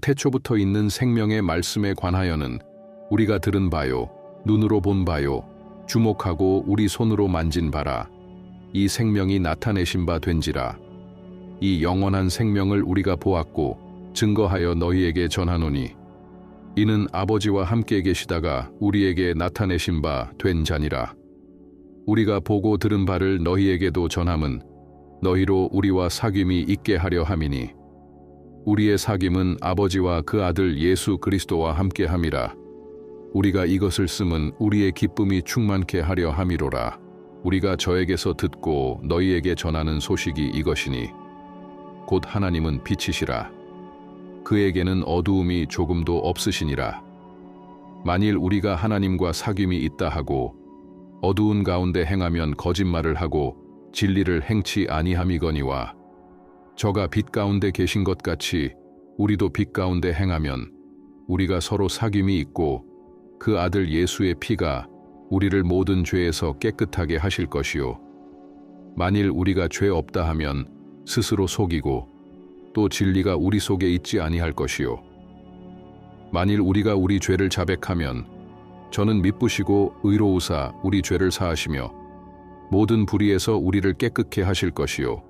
태초부터 있는 생명의 말씀에 관하여는 우리가 들은 바요, 눈으로 본 바요, 주목하고 우리 손으로 만진 바라. 이 생명이 나타내신 바 된지라. 이 영원한 생명을 우리가 보았고 증거하여 너희에게 전하노니 이는 아버지와 함께 계시다가 우리에게 나타내신 바 된 자니라. 우리가 보고 들은 바를 너희에게도 전함은 너희로 우리와 사귐이 있게 하려 함이니 우리의 사귐은 아버지와 그 아들 예수 그리스도와 함께 함이라. 우리가 이것을 쓰면 우리의 기쁨이 충만케 하려 함이로라. 우리가 저에게서 듣고 너희에게 전하는 소식이 이것이니 곧 하나님은 빛이시라. 그에게는 어두움이 조금도 없으시니라. 만일 우리가 하나님과 사귐이 있다 하고 어두운 가운데 행하면 거짓말을 하고 진리를 행치 아니함이거니와 저가 빛 가운데 계신 것 같이 우리도 빛 가운데 행하면 우리가 서로 사귐이 있고 그 아들 예수의 피가 우리를 모든 죄에서 깨끗하게 하실 것이요. 만일 우리가 죄 없다 하면 스스로 속이고 또 진리가 우리 속에 있지 아니할 것이요. 만일 우리가 우리 죄를 자백하면 저는 미쁘시고 의로우사 우리 죄를 사하시며 모든 불의에서 우리를 깨끗게 하실 것이요.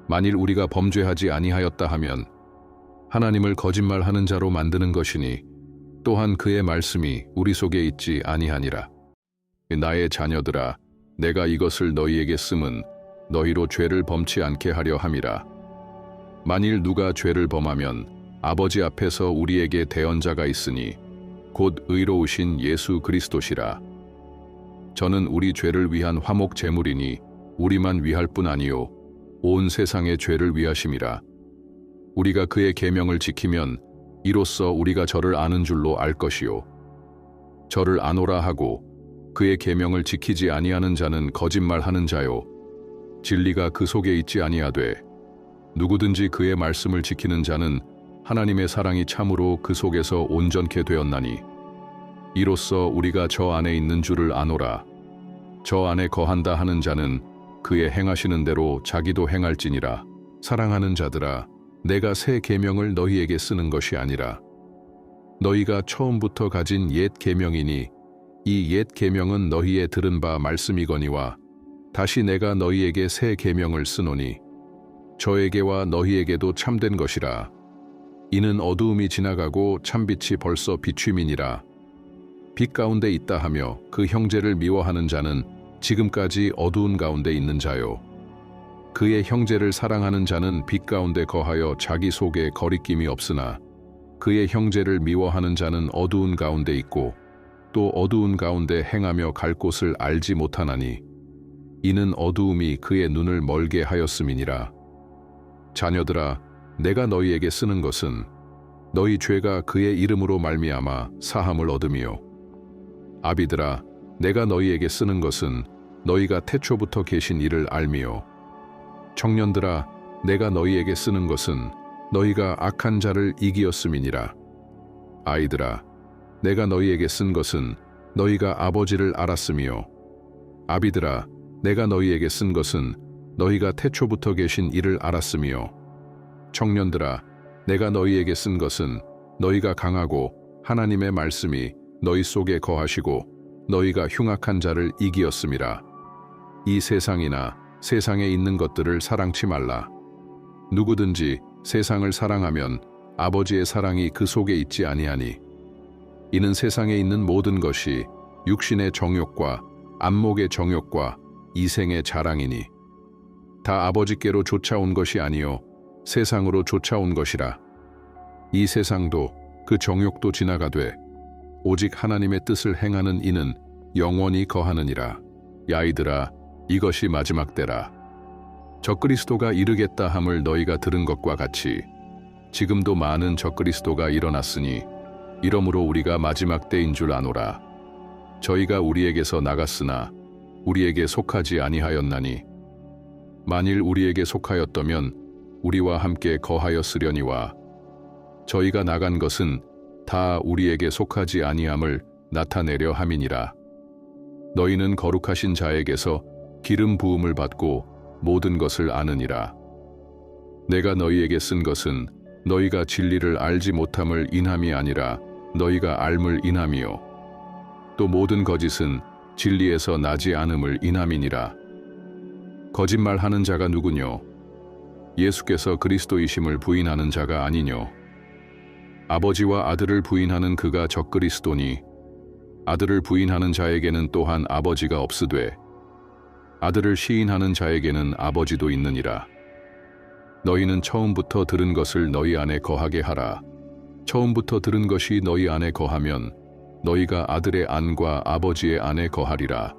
만일 우리가 범죄하지 아니하였다 하면 하나님을 거짓말하는 자로 만드는 것이니 또한 그의 말씀이 우리 속에 있지 아니하니라. 나의 자녀들아, 내가 이것을 너희에게 쓰면 너희로 죄를 범치 않게 하려 함이라. 만일 누가 죄를 범하면 아버지 앞에서 우리에게 대언자가 있으니 곧 의로우신 예수 그리스도시라. 저는 우리 죄를 위한 화목 제물이니 우리만 위할 뿐 아니요 온 세상의 죄를 위하심이라. 우리가 그의 계명을 지키면 이로써 우리가 저를 아는 줄로 알 것이요. 저를 아노라 하고 그의 계명을 지키지 아니하는 자는 거짓말하는 자요. 진리가 그 속에 있지 아니하되 누구든지 그의 말씀을 지키는 자는 하나님의 사랑이 참으로 그 속에서 온전케 되었나니 이로써 우리가 저 안에 있는 줄을 아노라. 저 안에 거한다 하는 자는 그의 행하시는 대로 자기도 행할지니라. 사랑하는 자들아, 내가 새 계명을 너희에게 쓰는 것이 아니라 너희가 처음부터 가진 옛 계명이니 이 옛 계명은 너희의 들은 바 말씀이거니와 다시 내가 너희에게 새 계명을 쓰노니 저에게와 너희에게도 참된 것이라. 이는 어두움이 지나가고 참빛이 벌써 비춤이니라. 빛 가운데 있다 하며 그 형제를 미워하는 자는 지금까지 어두운 가운데 있는 자요. 그의 형제를 사랑하는 자는 빛 가운데 거하여 자기 속에 거리낌이 없으나 그의 형제를 미워하는 자는 어두운 가운데 있고 또 어두운 가운데 행하며 갈 곳을 알지 못하나니 이는 어두움이 그의 눈을 멀게 하였음이니라. 자녀들아, 내가 너희에게 쓰는 것은 너희 죄가 그의 이름으로 말미암아 사함을 얻음이요. 아비들아, 내가 너희에게 쓰는 것은 너희가 태초부터 계신 이를 알미요. 청년들아, 내가 너희에게 쓰는 것은 너희가 악한 자를 이기었음이니라. 아이들아, 내가 너희에게 쓴 것은 너희가 아버지를 알았으며 아비들아, 내가 너희에게 쓴 것은 너희가 태초부터 계신 이를 알았으며 청년들아, 내가 너희에게 쓴 것은 너희가 강하고 하나님의 말씀이 너희 속에 거하시고 너희가 흉악한 자를 이기었음이라. 이 세상이나 세상에 있는 것들을 사랑치 말라. 누구든지 세상을 사랑하면 아버지의 사랑이 그 속에 있지 아니하니 이는 세상에 있는 모든 것이 육신의 정욕과 안목의 정욕과 이생의 자랑이니 다 아버지께로 쫓아온 것이 아니요 세상으로 쫓아온 것이라. 이 세상도 그 정욕도 지나가되 오직 하나님의 뜻을 행하는 이는 영원히 거하느니라. 야이들아, 이것이 마지막 때라. 적그리스도가 이르겠다 함을 너희가 들은 것과 같이 지금도 많은 적그리스도가 일어났으니 이러므로 우리가 마지막 때인 줄 아노라. 저희가 우리에게서 나갔으나 우리에게 속하지 아니하였나니 만일 우리에게 속하였다면 우리와 함께 거하였으려니와 저희가 나간 것은 다 우리에게 속하지 아니함을 나타내려 함이니라. 너희는 거룩하신 자에게서 기름 부음을 받고 모든 것을 아느니라. 내가 너희에게 쓴 것은 너희가 진리를 알지 못함을 인함이 아니라 너희가 알물 인함이요 또 모든 거짓은 진리에서 나지 않음을 인함이니라. 거짓말하는 자가 누구뇨? 예수께서 그리스도이심을 부인하는 자가 아니뇨. 아버지와 아들을 부인하는 그가 적그리스도니 아들을 부인하는 자에게는 또한 아버지가 없으되 아들을 시인하는 자에게는 아버지도 있느니라. 너희는 처음부터 들은 것을 너희 안에 거하게 하라. 처음부터 들은 것이 너희 안에 거하면 너희가 아들의 안과 아버지의 안에 거하리라.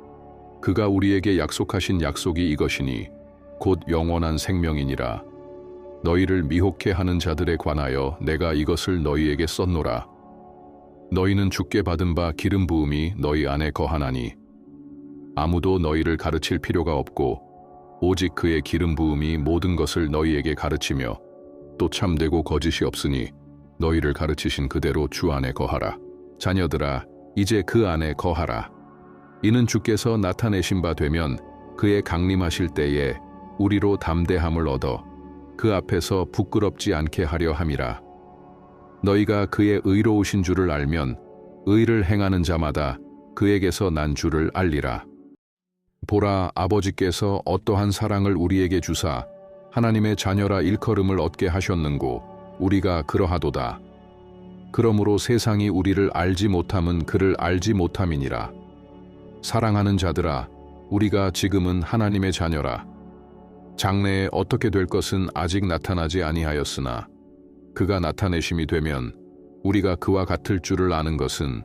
그가 우리에게 약속하신 약속이 이것이니 곧 영원한 생명이니라. 너희를 미혹해 하는 자들에 관하여 내가 이것을 너희에게 썼노라. 너희는 주께 받은 바 기름 부음이 너희 안에 거하나니 아무도 너희를 가르칠 필요가 없고 오직 그의 기름 부음이 모든 것을 너희에게 가르치며 또 참되고 거짓이 없으니 너희를 가르치신 그대로 주 안에 거하라. 자녀들아, 이제 그 안에 거하라. 이는 주께서 나타내신 바 되면 그의 강림하실 때에 우리로 담대함을 얻어 그 앞에서 부끄럽지 않게 하려 함이라. 너희가 그의 의로우신 줄을 알면 의를 행하는 자마다 그에게서 난 줄을 알리라. 보라, 아버지께서 어떠한 사랑을 우리에게 주사 하나님의 자녀라 일컬음을 얻게 하셨는고 우리가 그러하도다. 그러므로 세상이 우리를 알지 못함은 그를 알지 못함이니라. 사랑하는 자들아, 우리가 지금은 하나님의 자녀라. 장래에 어떻게 될 것은 아직 나타나지 아니하였으나 그가 나타내심이 되면 우리가 그와 같을 줄을 아는 것은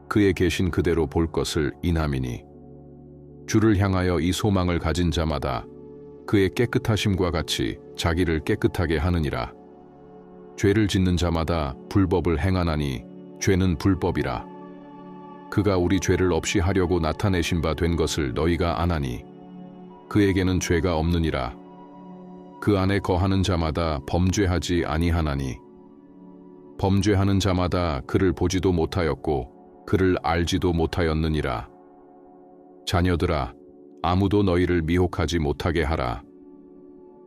그의 계신 그대로 볼 것을 인함이니 주를 향하여 이 소망을 가진 자마다 그의 깨끗하심과 같이 자기를 깨끗하게 하느니라. 죄를 짓는 자마다 불법을 행하나니 죄는 불법이라. 그가 우리 죄를 없이 하려고 나타내신 바 된 것을 너희가 아나니 그에게는 죄가 없느니라. 그 안에 거하는 자마다 범죄하지 아니하나니 범죄하는 자마다 그를 보지도 못하였고 그를 알지도 못하였느니라. 자녀들아, 아무도 너희를 미혹하지 못하게 하라.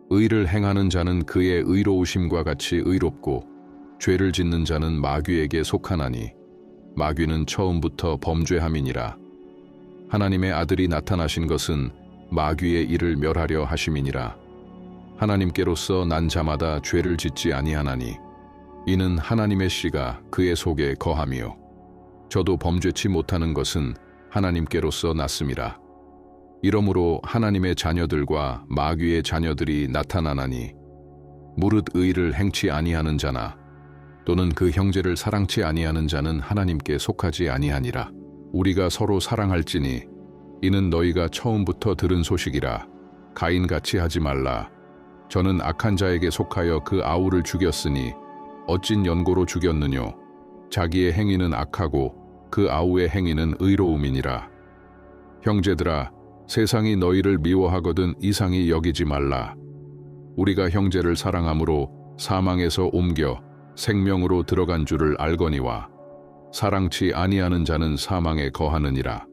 의를 행하는 자는 그의 의로우심과 같이 의롭고 죄를 짓는 자는 마귀에게 속하나니 마귀는 처음부터 범죄함이니라. 하나님의 아들이 나타나신 것은 마귀의 일을 멸하려 하심이니라. 하나님께로서 난 자마다 죄를 짓지 아니하나니 이는 하나님의 씨가 그의 속에 거함이요 저도 범죄치 못하는 것은 하나님께로서 났음이라. 이러므로 하나님의 자녀들과 마귀의 자녀들이 나타나나니 무릇 의를 행치 아니하는 자나 또는 그 형제를 사랑치 아니하는 자는 하나님께 속하지 아니하니라. 우리가 서로 사랑할지니 이는 너희가 처음부터 들은 소식이라. 가인같이 하지 말라. 저는 악한 자에게 속하여 그 아우를 죽였으니 어찐 연고로 죽였느뇨. 자기의 행위는 악하고 그 아우의 행위는 의로움이니라. 형제들아, 세상이 너희를 미워하거든 이상히 여기지 말라. 우리가 형제를 사랑함으로 사망에서 옮겨 생명으로 들어간 줄을 알거니와 사랑치 아니하는 자는 사망에 거하느니라.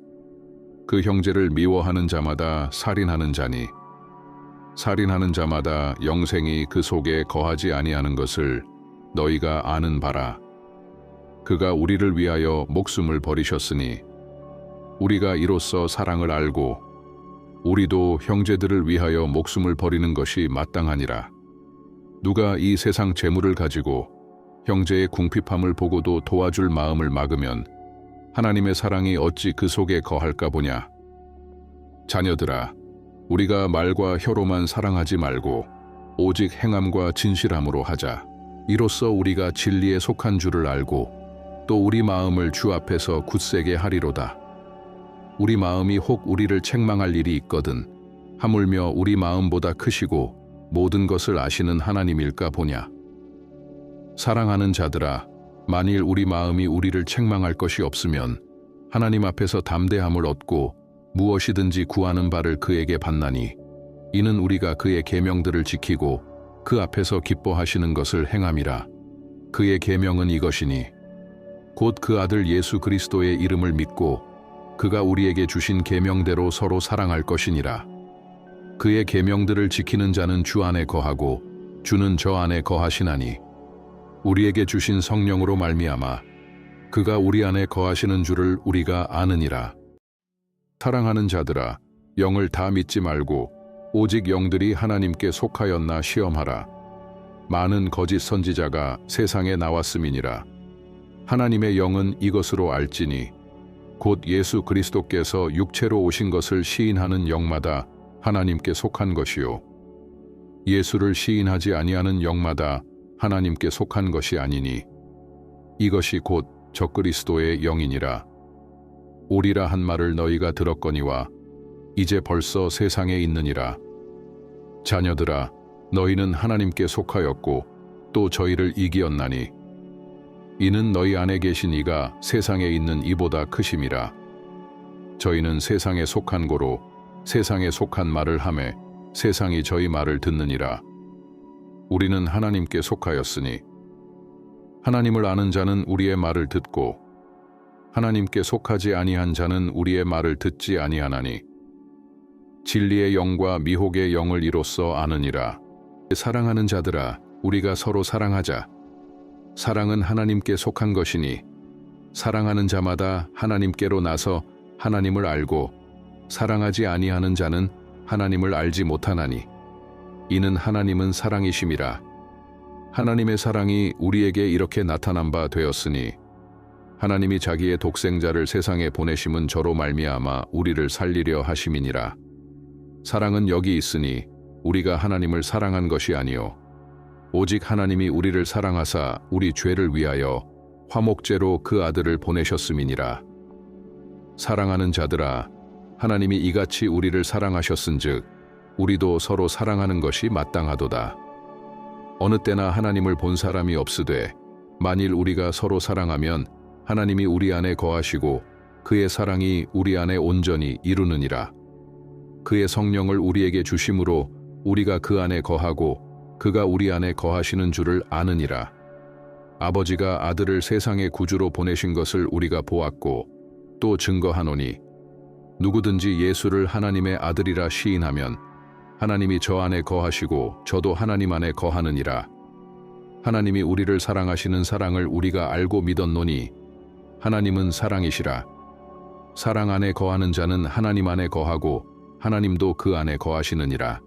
그 형제를 미워하는 자마다 살인하는 자니 살인하는 자마다 영생이 그 속에 거하지 아니하는 것을 너희가 아는 바라. 그가 우리를 위하여 목숨을 버리셨으니 우리가 이로써 사랑을 알고 우리도 형제들을 위하여 목숨을 버리는 것이 마땅하니라. 누가 이 세상 재물을 가지고 형제의 궁핍함을 보고도 도와줄 마음을 막으면 하나님의 사랑이 어찌 그 속에 거할까 보냐. 자녀들아, 우리가 말과 혀로만 사랑하지 말고 오직 행함과 진실함으로 하자. 이로써 우리가 진리에 속한 줄을 알고 또 우리 마음을 주 앞에서 굳세게 하리로다. 우리 마음이 혹 우리를 책망할 일이 있거든 하물며 우리 마음보다 크시고 모든 것을 아시는 하나님일까 보냐. 사랑하는 자들아, 만일 우리 마음이 우리를 책망할 것이 없으면 하나님 앞에서 담대함을 얻고 무엇이든지 구하는 바를 그에게 받나니 이는 우리가 그의 계명들을 지키고 그 앞에서 기뻐하시는 것을 행함이라. 그의 계명은 이것이니 곧 그 아들 예수 그리스도의 이름을 믿고 그가 우리에게 주신 계명대로 서로 사랑할 것이니라. 그의 계명들을 지키는 자는 주 안에 거하고 주는 저 안에 거하시나니 우리에게 주신 성령으로 말미암아 그가 우리 안에 거하시는 줄을 우리가 아느니라. 사랑하는 자들아, 영을 다 믿지 말고 오직 영들이 하나님께 속하였나 시험하라. 많은 거짓 선지자가 세상에 나왔음이니라. 하나님의 영은 이것으로 알지니 곧 예수 그리스도께서 육체로 오신 것을 시인하는 영마다 하나님께 속한 것이요 예수를 시인하지 아니하는 영마다 하나님께 속한 것이 아니니 이것이 곧 적그리스도의 영이니라. 오리라 한 말을 너희가 들었거니와 이제 벌써 세상에 있느니라. 자녀들아, 너희는 하나님께 속하였고 또 저희를 이기었나니 이는 너희 안에 계신 이가 세상에 있는 이보다 크심이라. 저희는 세상에 속한 고로 세상에 속한 말을 하매 세상이 저희 말을 듣느니라. 우리는 하나님께 속하였으니 하나님을 아는 자는 우리의 말을 듣고 하나님께 속하지 아니한 자는 우리의 말을 듣지 아니하나니 진리의 영과 미혹의 영을 이로써 아느니라. 사랑하는 자들아, 우리가 서로 사랑하자. 사랑은 하나님께 속한 것이니 사랑하는 자마다 하나님께로 나서 하나님을 알고 사랑하지 아니하는 자는 하나님을 알지 못하나니 이는 하나님은 사랑이심이라. 하나님의 사랑이 우리에게 이렇게 나타난 바 되었으니 하나님이 자기의 독생자를 세상에 보내심은 저로 말미암아 우리를 살리려 하심이니라. 사랑은 여기 있으니 우리가 하나님을 사랑한 것이 아니요 오직 하나님이 우리를 사랑하사 우리 죄를 위하여 화목제로 그 아들을 보내셨음이니라. 사랑하는 자들아, 하나님이 이같이 우리를 사랑하셨은즉 우리도 서로 사랑하는 것이 마땅하도다. 어느 때나 하나님을 본 사람이 없으되 만일 우리가 서로 사랑하면 하나님이 우리 안에 거하시고 그의 사랑이 우리 안에 온전히 이루느니라. 그의 성령을 우리에게 주심으로 우리가 그 안에 거하고 그가 우리 안에 거하시는 줄을 아느니라. 아버지가 아들을 세상의 구주로 보내신 것을 우리가 보았고 또 증거하노니 누구든지 예수를 하나님의 아들이라 시인하면 하나님이 저 안에 거하시고 저도 하나님 안에 거하느니라. 하나님이 우리를 사랑하시는 사랑을 우리가 알고 믿었노니 하나님은 사랑이시라. 사랑 안에 거하는 자는 하나님 안에 거하고 하나님도 그 안에 거하시느니라.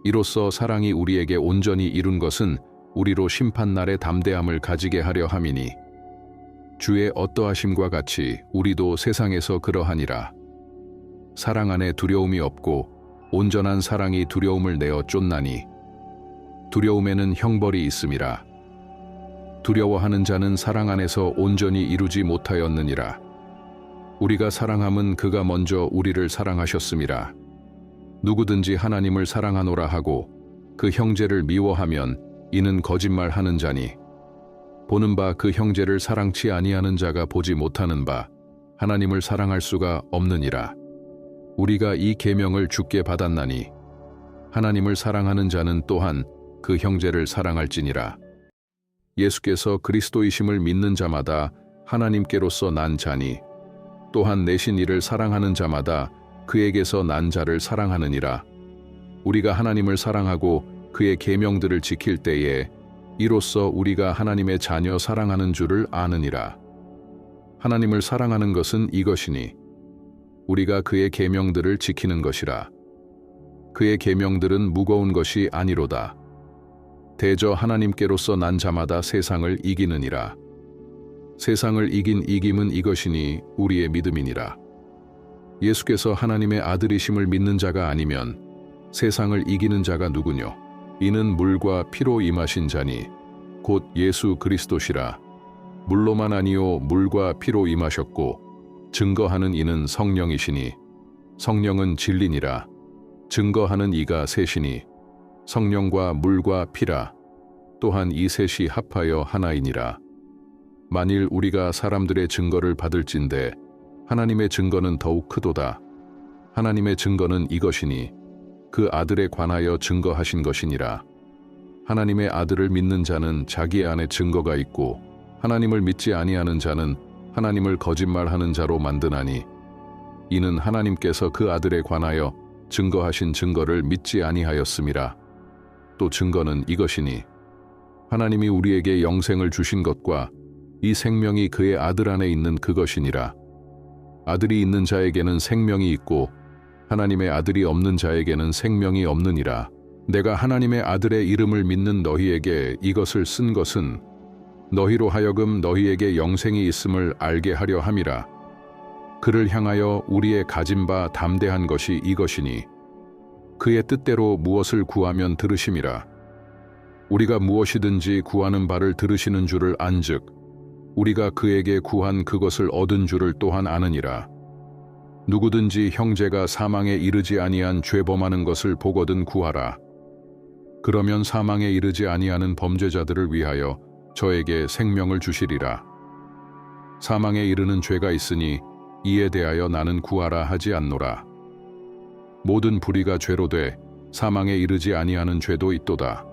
이로써 사랑이 우리에게 온전히 이룬 것은 우리로 심판날의 담대함을 가지게 하려 함이니 주의 어떠하심과 같이 우리도 세상에서 그러하니라. 사랑 안에 두려움이 없고 온전한 사랑이 두려움을 내어 쫓나니 두려움에는 형벌이 있음이라. 두려워하는 자는 사랑 안에서 온전히 이루지 못하였느니라. 우리가 사랑함은 그가 먼저 우리를 사랑하셨음이라. 누구든지 하나님을 사랑하노라 하고 그 형제를 미워하면 이는 거짓말하는 자니 보는 바 그 형제를 사랑치 아니하는 자가 보지 못하는 바 하나님을 사랑할 수가 없느니라. 우리가 이 계명을 주께 받았나니 하나님을 사랑하는 자는 또한 그 형제를 사랑할지니라. 예수께서 그리스도이심을 믿는 자마다 하나님께로서 난 자니 또한 내신 이를 사랑하는 자마다 그에게서 난 자를 사랑하느니라. 우리가 하나님을 사랑하고 그의 계명들을 지킬 때에 이로써 우리가 하나님의 자녀 사랑하는 줄을 아느니라. 하나님을 사랑하는 것은 이것이니 우리가 그의 계명들을 지키는 것이라. 그의 계명들은 무거운 것이 아니로다. 대저 하나님께로서 난 자마다 세상을 이기느니라. 세상을 이긴 이김은 이것이니 우리의 믿음이니라. 예수께서 하나님의 아들이심을 믿는 자가 아니면 세상을 이기는 자가 누구뇨? 이는 물과 피로 임하신 자니 곧 예수 그리스도시라. 물로만 아니요 물과 피로 임하셨고 증거하는 이는 성령이시니 성령은 진리니라. 증거하는 이가 셋이니 성령과 물과 피라. 또한 이 셋이 합하여 하나이니라. 만일 우리가 사람들의 증거를 받을진대 하나님의 증거는 더욱 크도다. 하나님의 증거는 이것이니 그 아들에 관하여 증거하신 것이니라. 하나님의 아들을 믿는 자는 자기 안에 증거가 있고 하나님을 믿지 아니하는 자는 하나님을 거짓말하는 자로 만드나니 이는 하나님께서 그 아들에 관하여 증거하신 증거를 믿지 아니하였음이라. 또 증거는 이것이니 하나님이 우리에게 영생을 주신 것과 이 생명이 그의 아들 안에 있는 그것이니라. 아들이 있는 자에게는 생명이 있고 하나님의 아들이 없는 자에게는 생명이 없느니라. 내가 하나님의 아들의 이름을 믿는 너희에게 이것을 쓴 것은 너희로 하여금 너희에게 영생이 있음을 알게 하려 함이라. 그를 향하여 우리의 가진 바 담대한 것이 이것이니 그의 뜻대로 무엇을 구하면 들으심이라. 우리가 무엇이든지 구하는 바를 들으시는 줄을 안즉 우리가 그에게 구한 그것을 얻은 줄을 또한 아느니라. 누구든지 형제가 사망에 이르지 아니한 죄범하는 것을 보거든 구하라. 그러면 사망에 이르지 아니하는 범죄자들을 위하여 저에게 생명을 주시리라. 사망에 이르는 죄가 있으니 이에 대하여 나는 구하라 하지 않노라. 모든 불의가 죄로 돼 사망에 이르지 아니하는 죄도 있도다.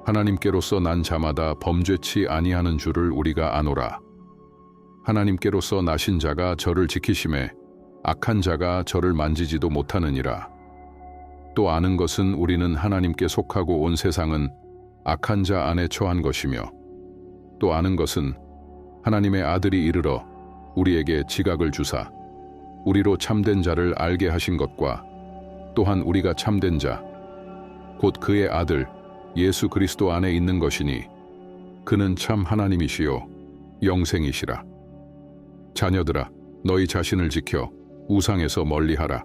하나님께로서 난 자마다 범죄치 아니하는 줄을 우리가 아노라. 하나님께로서 나신 자가 저를 지키심에 악한 자가 저를 만지지도 못하느니라. 또 아는 것은 우리는 하나님께 속하고 온 세상은 악한 자 안에 처한 것이며 또 아는 것은 하나님의 아들이 이르러 우리에게 지각을 주사 우리로 참된 자를 알게 하신 것과 또한 우리가 참된 자 곧 그의 아들 예수 그리스도 안에 있는 것이니 그는 참 하나님이시요 영생이시라. 자녀들아, 너희 자신을 지켜 우상에서 멀리하라.